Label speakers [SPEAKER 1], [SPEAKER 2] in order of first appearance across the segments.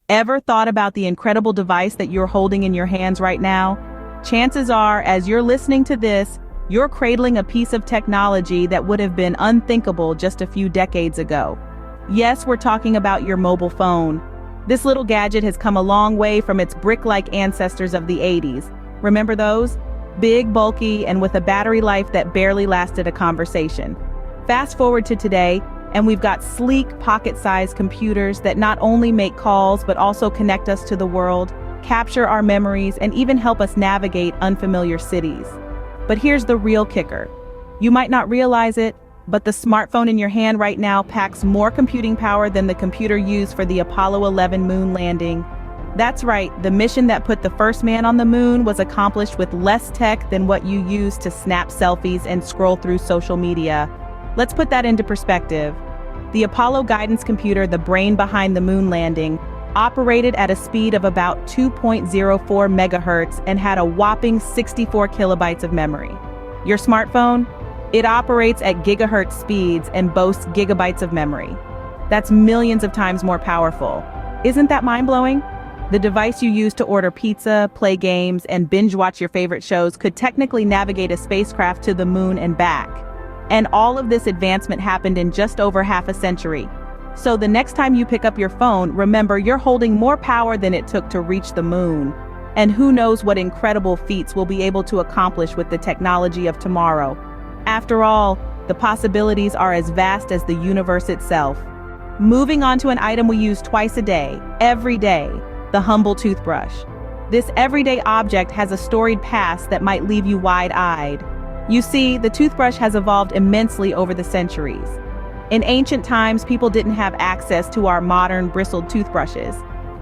[SPEAKER 1] Ever thought about the incredible device that you're holding in your hands right now? Chances are, as you're listening to this, you're cradling a piece of technology that would have been unthinkable just a few decades ago. Yes, we're talking about your mobile phone. This little gadget has come a long way from its brick-like ancestors of the 80s. Remember those? Big, bulky, and with a battery life that barely lasted a conversation. Fast forward to today, and we've got sleek, pocket-sized computers that not only make calls but also connect us to the world, capture our memories, and even help us navigate unfamiliar cities. But here's the real kicker. You might not realize it, but the smartphone in your hand right now packs more computing power than the computer used for the Apollo 11 moon landing. That's right, the mission that put the first man on the moon was accomplished with less tech than what you use to snap selfies and scroll through social media. Let's put that into perspective. The Apollo guidance computer, the brain behind the moon landing, operated at a speed of about 2.04 megahertz and had a whopping 64 kilobytes of memory. Your smartphone? It operates at gigahertz speeds and boasts gigabytes of memory. That's millions of times more powerful. Isn't that mind-blowing? The device you use to order pizza, play games, and binge-watch your favorite shows could technically navigate a spacecraft to the moon and back. And all of this advancement happened in just over half a century. So the next time you pick up your phone, remember you're holding more power than it took to reach the moon. And who knows what incredible feats we'll be able to accomplish with the technology of tomorrow. After all, the possibilities are as vast as the universe itself. Moving on to an item we use twice a day, every day, the humble toothbrush. This everyday object has a storied past that might leave you wide-eyed. You see, the toothbrush has evolved immensely over the centuries. In ancient times, people didn't have access to our modern bristled toothbrushes.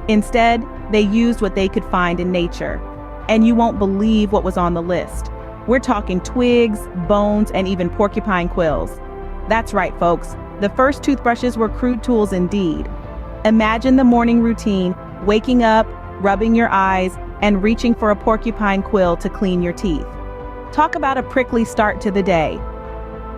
[SPEAKER 1] Instead, they used what they could find in nature. And you won't believe what was on the list. We're talking twigs, bones, and even porcupine quills. That's right, folks. The first toothbrushes were crude tools indeed. Imagine the morning routine, waking up, rubbing your eyes, and reaching for a porcupine quill to clean your teeth. Talk about a prickly start to the day.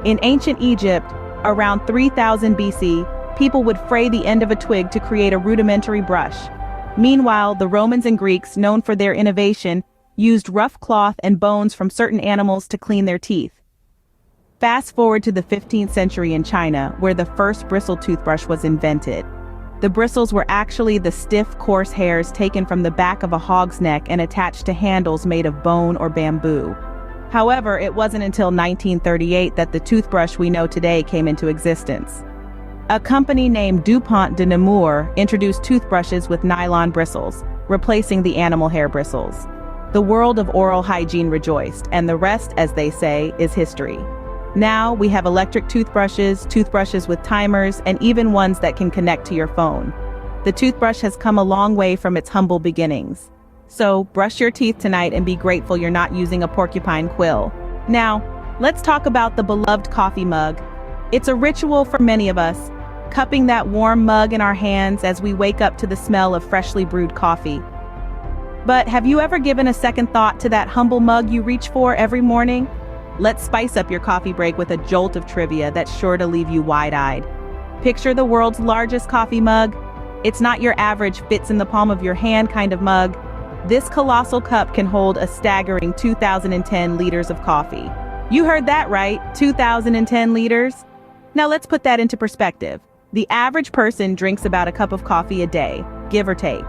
[SPEAKER 1] In ancient Egypt, around 3000 BC, people would fray the end of a twig to create a rudimentary brush. Meanwhile, the Romans and Greeks, known for their innovation, used rough cloth and bones from certain animals to clean their teeth. Fast forward to the 15th century in China, where the first bristle toothbrush was invented. The bristles were actually the stiff, coarse hairs taken from the back of a hog's neck and attached to handles made of bone or bamboo. However, it wasn't until 1938 that the toothbrush we know today came into existence. A company named DuPont de Nemours introduced toothbrushes with nylon bristles, replacing the animal hair bristles. The world of oral hygiene rejoiced, and the rest, as they say, is history. Now we have electric toothbrushes, toothbrushes with timers, and even ones that can connect to your phone. The toothbrush has come a long way from its humble beginnings. So brush your teeth tonight and be grateful you're not using a porcupine quill. Now, let's talk about the beloved coffee mug. It's a ritual for many of us, cupping that warm mug in our hands as we wake up to the smell of freshly brewed coffee. But have you ever given a second thought to that humble mug you reach for every morning? Let's spice up your coffee break with a jolt of trivia that's sure to leave you wide-eyed. Picture the world's largest coffee mug. It's not your average fits in the palm of your hand kind of mug. This colossal cup can hold a staggering 2,010 liters of coffee. You heard that right, 2,010 liters. Now let's put that into perspective. The average person drinks about a cup of coffee a day, give or take.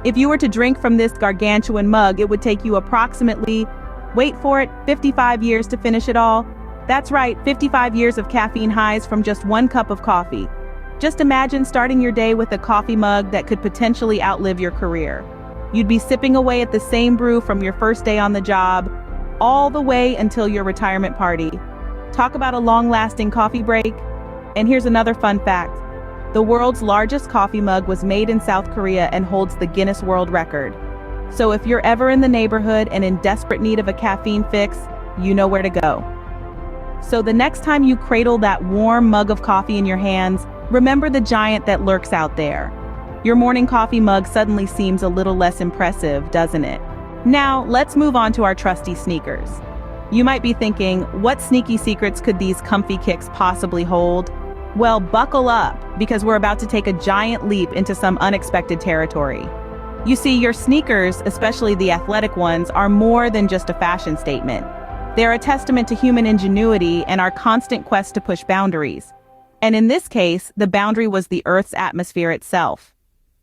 [SPEAKER 1] If you were to drink from this gargantuan mug, it would take you approximately, wait for it, 55 years to finish it all. That's right, 55 years of caffeine highs from just one cup of coffee. Just imagine starting your day with a coffee mug that could potentially outlive your career. You'd be sipping away at the same brew from your first day on the job, all the way until your retirement party. Talk about a long-lasting coffee break. And here's another fun fact. The world's largest coffee mug was made in South Korea and holds the Guinness World Record. So if you're ever in the neighborhood and in desperate need of a caffeine fix, you know where to go. So the next time you cradle that warm mug of coffee in your hands, remember the giant that lurks out there. Your morning coffee mug suddenly seems a little less impressive, doesn't it? Now, let's move on to our trusty sneakers. You might be thinking, what sneaky secrets could these comfy kicks possibly hold? Well, buckle up, because we're about to take a giant leap into some unexpected territory. You see, your sneakers, especially the athletic ones, are more than just a fashion statement. They're a testament to human ingenuity and our constant quest to push boundaries. And in this case, the boundary was the Earth's atmosphere itself.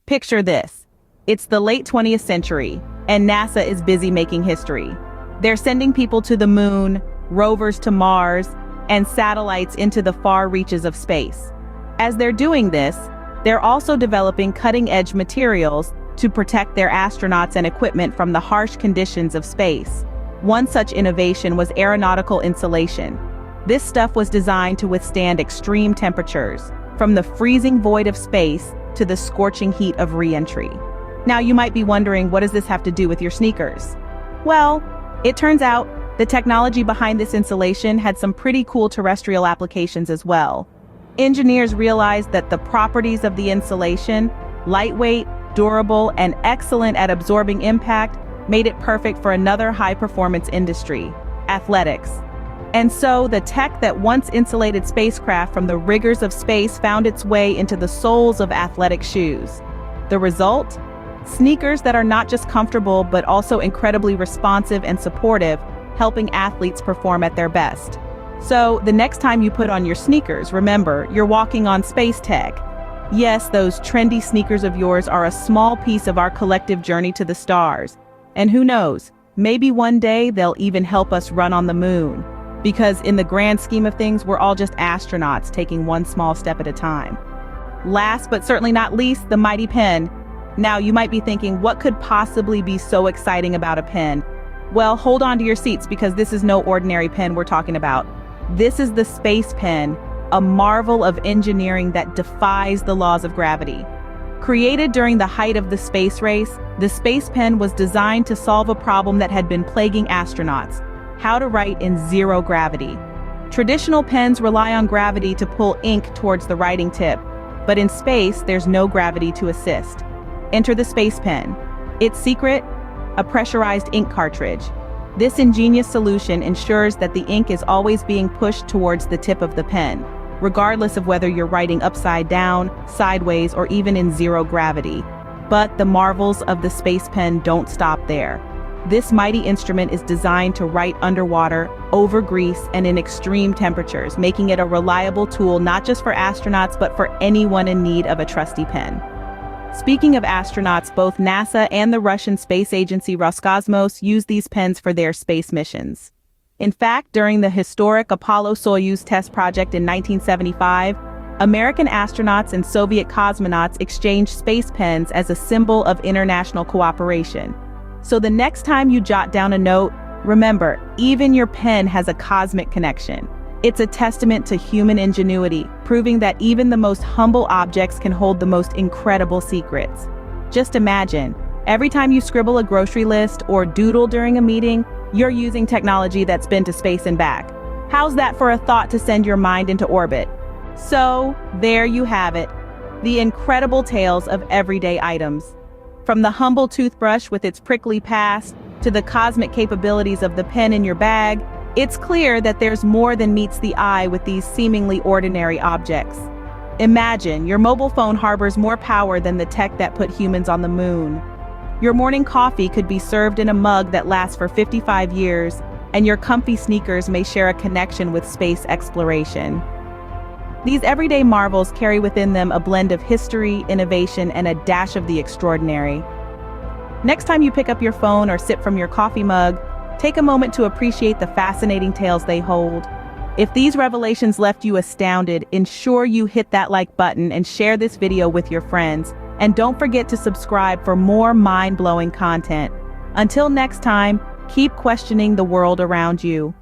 [SPEAKER 1] Picture this. It's the late 20th century, and NASA is busy making history. They're sending people to the moon, rovers to Mars, and satellites into the far reaches of space. As they're doing this, they're also developing cutting-edge materials to protect their astronauts and equipment from the harsh conditions of space. One such innovation was aeronautical insulation. This stuff was designed to withstand extreme temperatures, from the freezing void of space to the scorching heat of re-entry. Now you might be wondering, what does this have to do with your sneakers? Well, it turns out the technology behind this insulation had some pretty cool terrestrial applications as well. Engineers realized that the properties of the insulation, lightweight, durable, and excellent at absorbing impact, made it perfect for another high-performance industry, athletics. And so the tech that once insulated spacecraft from the rigors of space found its way into the soles of athletic shoes. The result? Sneakers that are not just comfortable but also incredibly responsive and supportive, helping athletes perform at their best. So the next time you put on your sneakers, remember, you're walking on space tech. Yes, those trendy sneakers of yours are a small piece of our collective journey to the stars. And who knows, maybe one day they'll even help us run on the moon. Because in the grand scheme of things, we're all just astronauts taking one small step at a time. Last but certainly not least, the mighty pen. Now you might be thinking, what could possibly be so exciting about a pen? Well, hold on to your seats, because this is no ordinary pen we're talking about. This is the Space Pen, a marvel of engineering that defies the laws of gravity. Created during the height of the space race, the Space Pen was designed to solve a problem that had been plaguing astronauts: how to write in zero gravity. Traditional pens rely on gravity to pull ink towards the writing tip, but in space, there's no gravity to assist. Enter the Space Pen. Its secret? A pressurized ink cartridge. This ingenious solution ensures that the ink is always being pushed towards the tip of the pen, regardless of whether you're writing upside down, sideways, or even in zero gravity. But the marvels of the Space Pen don't stop there. This mighty instrument is designed to write underwater, over grease, and in extreme temperatures, making it a reliable tool not just for astronauts but for anyone in need of a trusty pen. Speaking of astronauts, both NASA and the Russian space agency Roscosmos use these pens for their space missions. In fact, during the historic Apollo-Soyuz test project in 1975, American astronauts and Soviet cosmonauts exchanged space pens as a symbol of international cooperation. So the next time you jot down a note, remember, even your pen has a cosmic connection. It's a testament to human ingenuity, proving that even the most humble objects can hold the most incredible secrets. Just imagine, every time you scribble a grocery list or doodle during a meeting, you're using technology that's been to space and back. How's that for a thought to send your mind into orbit? So, there you have it, the incredible tales of everyday items. From the humble toothbrush with its prickly past, to the cosmic capabilities of the pen in your bag, it's clear that there's more than meets the eye with these seemingly ordinary objects. Imagine, your mobile phone harbors more power than the tech that put humans on the moon. Your morning coffee could be served in a mug that lasts for 55 years, and your comfy sneakers may share a connection with space exploration. These everyday marvels carry within them a blend of history, innovation, and a dash of the extraordinary. Next time you pick up your phone or sip from your coffee mug, take a moment to appreciate the fascinating tales they hold. If these revelations left you astounded, ensure you hit that like button and share this video with your friends. And don't forget to subscribe for more mind-blowing content. Until next time, keep questioning the world around you.